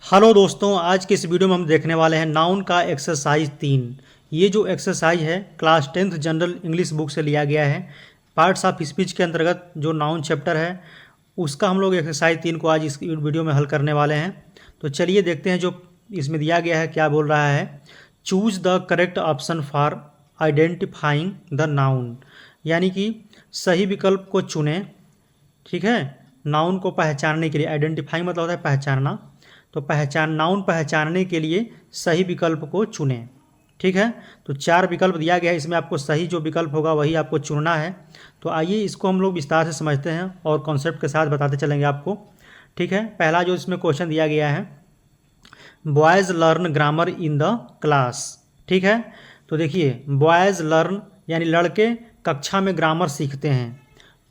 Hello दोस्तों, आज के इस वीडियो में हम देखने वाले हैं नाउन का एक्सरसाइज 3। ये जो एक्सरसाइज है class 10th general English book से लिया गया है। पार्ट्स ऑफ स्पीच के अंतर्गत जो नाउन चैप्टर है उसका हम लोग एक्सरसाइज 3 को आज इस वीडियो में हल करने वाले हैं। तो चलिए देखते हैं जो इसमें दिया गया है क्या बोल रहा है। Choose the correct option for identifying the noun, यानी कि सही विकल्प को चुनें। ठीक है, नाउन को पहचानने के लिए आइडेंटिफाई मतलब होता है पहचानना, तो नाउन पहचानने के लिए सही विकल्प को चुनें। ठीक है, तो 4 विकल्प दिया गया है, इसमें आपको सही जो विकल्प होगा वही आपको चुनना है। तो आइए इसको हम लोग विस्तार से समझते हैं और कॉन्सेप्ट के साथ बताते चलेंगे आपको। ठीक है, पहला जो इसमें क्वेश्चन दिया गया है, boys learn grammar in the class. ठीक है, तो देखिए बॉयज़ लर्न यानी लड़के कक्षा में ग्रामर सीखते हैं।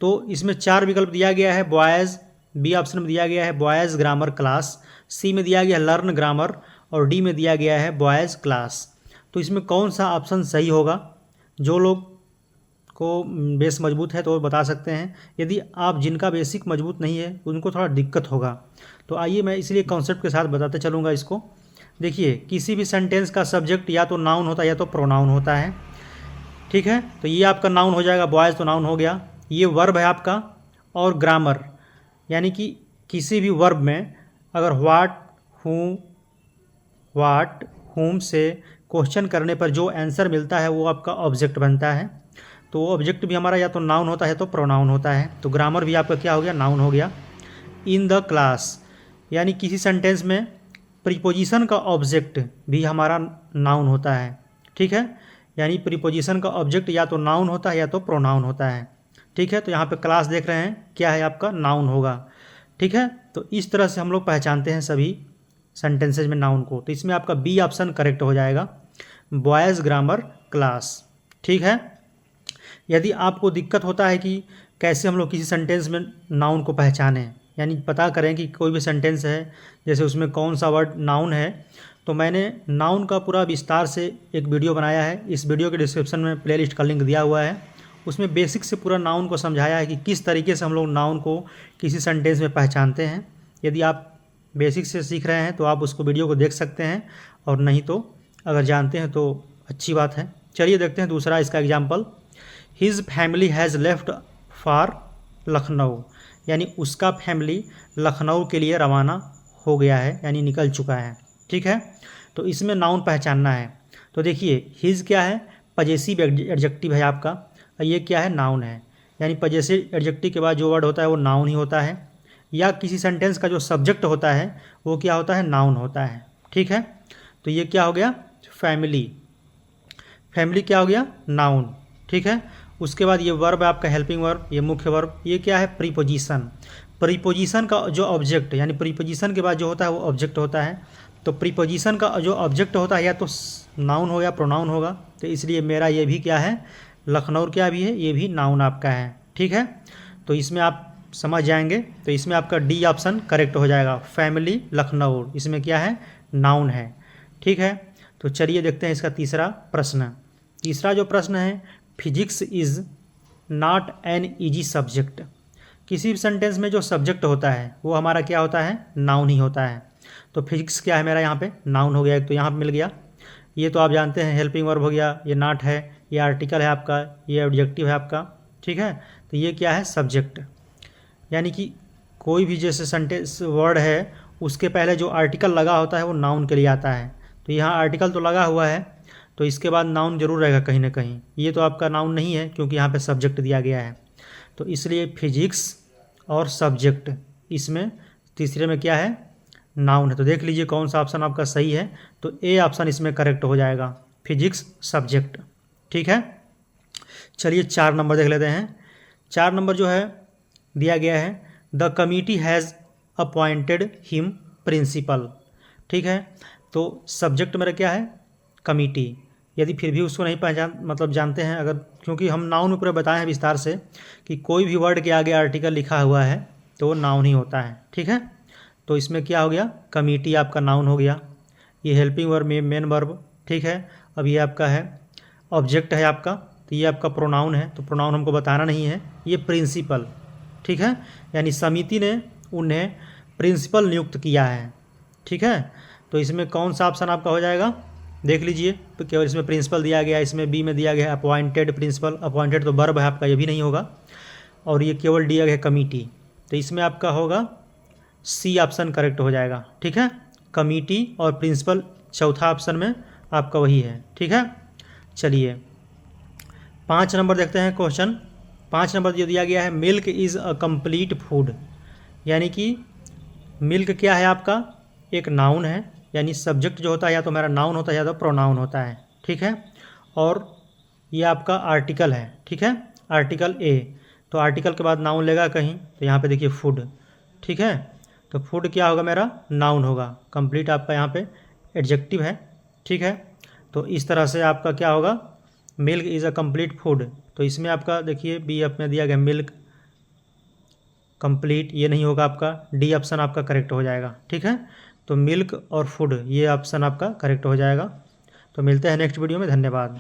तो इसमें 4 विकल्प दिया गया है। बॉयज़, बी ऑप्शन में दिया गया है बॉयज़ ग्रामर क्लास, सी में दिया गया है लर्न ग्रामर और डी में दिया गया है बॉयज़ क्लास। तो इसमें कौन सा ऑप्शन सही होगा? जो लोग को बेस मजबूत है तो वो बता सकते हैं, यदि आप जिनका बेसिक मजबूत नहीं है उनको थोड़ा दिक्कत होगा। तो आइए मैं इसलिए कॉन्सेप्ट के साथ बताते चलूँगा इसको। देखिए, किसी भी सेंटेंस का सब्जेक्ट या तो नाउन होता है या तो प्रोनाउन होता है। ठीक है, तो ये आपका नाउन हो जाएगा, बॉयज़ तो नाउन हो गया। ये वर्ब है आपका, और ग्रामर यानी कि किसी भी वर्ब में अगर वाट हुम से क्वेश्चन करने पर जो आंसर मिलता है वो आपका ऑब्जेक्ट बनता है। तो वो ऑब्जेक्ट भी हमारा या तो नाउन होता है तो प्रोनाउन होता है। तो ग्रामर भी आपका क्या हो गया? नाउन हो गया। इन द क्लास यानी किसी सेंटेंस में प्रीपोजिशन का ऑब्जेक्ट भी हमारा नाउन होता है। ठीक है, यानी प्रीपोजिशन का ऑब्जेक्ट या तो नाउन होता है या तो प्रोनाउन होता है। ठीक है, तो यहाँ पे क्लास देख रहे हैं क्या है आपका? नाउन होगा। ठीक है, तो इस तरह से हम लोग पहचानते हैं सभी सेंटेंसेज में नाउन को। तो इसमें आपका बी ऑप्शन करेक्ट हो जाएगा, बॉयज़ ग्रामर क्लास। ठीक है, यदि आपको दिक्कत होता है कि कैसे हम लोग किसी सेंटेंस में नाउन को पहचानें, यानी पता करें कि कोई भी सेंटेंस है जैसे उसमें कौन सा वर्ड नाउन है, तो मैंने नाउन का पूरा विस्तार से एक वीडियो बनाया है। इस वीडियो के डिस्क्रिप्शन में प्लेलिस्ट का लिंक दिया हुआ है। उसमें बेसिक से पूरा नाउन को समझाया है कि किस तरीके से हम लोग नाउन को किसी सेंटेंस में पहचानते हैं। यदि आप बेसिक से सीख रहे हैं तो आप उसको वीडियो को देख सकते हैं, और नहीं तो अगर जानते हैं तो अच्छी बात है। चलिए देखते हैं दूसरा इसका example. His family has left for Lucknow, यानी उसका फैमिली लखनऊ के लिए रवाना हो गया है, यानी निकल चुका है। ठीक है, तो इसमें नाउन पहचानना है। तो देखिए हिज क्या है? पजेसिव एडजेक्टिव है आपका, ये क्या है? नाउन है। यानी पजेसिव एडजेक्टिव के बाद जो वर्ड होता है वो नाउन ही होता है, या किसी सेंटेंस का जो सब्जेक्ट होता है वो क्या होता है? नाउन होता है। ठीक है, तो ये क्या हो गया? फैमिली। फैमिली क्या हो गया? नाउन। ठीक है, उसके बाद ये वर्ब है आपका हेल्पिंग वर्ब, ये मुख्य वर्ब। ये क्या है? प्रीपोजिशन। प्रीपोजिशन का जो ऑब्जेक्ट, यानी प्रीपोजिशन के बाद जो होता है वो ऑब्जेक्ट होता है। तो प्रीपोजिशन का जो ऑब्जेक्ट होता है या तो नाउन हो या प्रोनाउन होगा। तो इसलिए मेरा ये भी क्या है? लखनऊ क्या भी है? ये भी नाउन आपका है। ठीक है, तो इसमें आप समझ जाएंगे। तो इसमें आपका डी ऑप्शन करेक्ट हो जाएगा, फैमिली लखनऊ। इसमें क्या है? नाउन है। ठीक है, तो चलिए देखते हैं इसका तीसरा प्रश्न। तीसरा जो प्रश्न है, physics is not an easy subject. किसी भी सेंटेंस में जो सब्जेक्ट होता है वो हमारा क्या होता है? नाउन ही होता है। तो फिजिक्स क्या है मेरा? यहाँ पे नाउन हो गया, एक तो यहाँ पे मिल गया। ये तो आप जानते हैं हेल्पिंग वर्ब हो गया, ये नॉट है, ये आर्टिकल है आपका, ये ऑब्जेक्टिव है आपका। ठीक है, तो ये क्या है? सब्जेक्ट। यानी कि कोई भी जैसे सेंटेंस वर्ड है उसके पहले जो आर्टिकल लगा होता है वो नाउन के लिए आता है। तो यहाँ आर्टिकल तो लगा हुआ है, तो इसके बाद नाउन जरूर रहेगा कहीं ना कहीं। ये तो आपका नाउन नहीं है क्योंकि यहाँ पे सब्जेक्ट दिया गया है। तो इसलिए फिजिक्स और सब्जेक्ट, इसमें तीसरे में क्या है? नाउन है। तो देख लीजिए कौन सा ऑप्शन आपका सही है। तो ए ऑप्शन इसमें करेक्ट हो जाएगा, फिजिक्स सब्जेक्ट। ठीक है, चलिए 4 नंबर देख लेते हैं। 4 नंबर जो है दिया गया है, the committee has appointed him principal. ठीक है, तो सब्जेक्ट मेरा क्या है? कमिटी। यदि फिर भी उसको नहीं मतलब जानते हैं अगर, क्योंकि हम नाउन में पूरा बताए हैं विस्तार से कि कोई भी वर्ड के आगे आर्टिकल लिखा हुआ है तो वो नाउन ही होता है। ठीक है, तो इसमें क्या हो गया? कमिटी आपका नाउन हो गया। ये हेल्पिंग वर्ब में मेन वर्ब। ठीक है, अब ये आपका है ऑब्जेक्ट है आपका, तो ये आपका प्रोनाउन है, तो प्रोनाउन हमको बताना नहीं है। ये प्रिंसिपल। ठीक है, यानी समिति ने उन्हें प्रिंसिपल नियुक्त किया है। ठीक है। तो इसमें कौन सा ऑप्शन आपका हो जाएगा, देख लीजिए। तो केवल इसमें प्रिंसिपल दिया गया, इसमें बी में दिया गया है अपॉइंटेड प्रिंसिपल, अपॉइंटेड तो वर्ब है आपका, ये भी नहीं होगा। और ये केवल दिया गया है कमिटी, तो इसमें आपका होगा सी ऑप्शन करेक्ट हो जाएगा। ठीक है, कमिटी और प्रिंसिपल चौथा ऑप्शन में आपका वही है। ठीक है, चलिए 5 नंबर देखते हैं क्वेश्चन। 5 नंबर जो दिया गया है, milk is a complete food, यानी कि मिल्क क्या है आपका, एक नाउन है, यानी सब्जेक्ट जो होता है या तो मेरा नाउन होता है या तो प्रोनाउन होता है। ठीक है, और ये आपका आर्टिकल है। ठीक है, आर्टिकल ए, तो आर्टिकल के बाद नाउन लेगा कहीं, तो यहाँ पे देखिए फूड। ठीक है, तो फूड क्या होगा, मेरा नाउन होगा। कंप्लीट आपका यहाँ पे एडजेक्टिव है। ठीक है, तो इस तरह से आपका क्या होगा, milk is a complete food. तो इसमें आपका देखिए बी में दिया गया मिल्क कंप्लीट, ये नहीं होगा आपका, डी ऑप्शन आपका करेक्ट हो जाएगा। ठीक है, तो मिल्क और फूड ये ऑप्शन आपका करेक्ट हो जाएगा। तो मिलते हैं नेक्स्ट वीडियो में, धन्यवाद।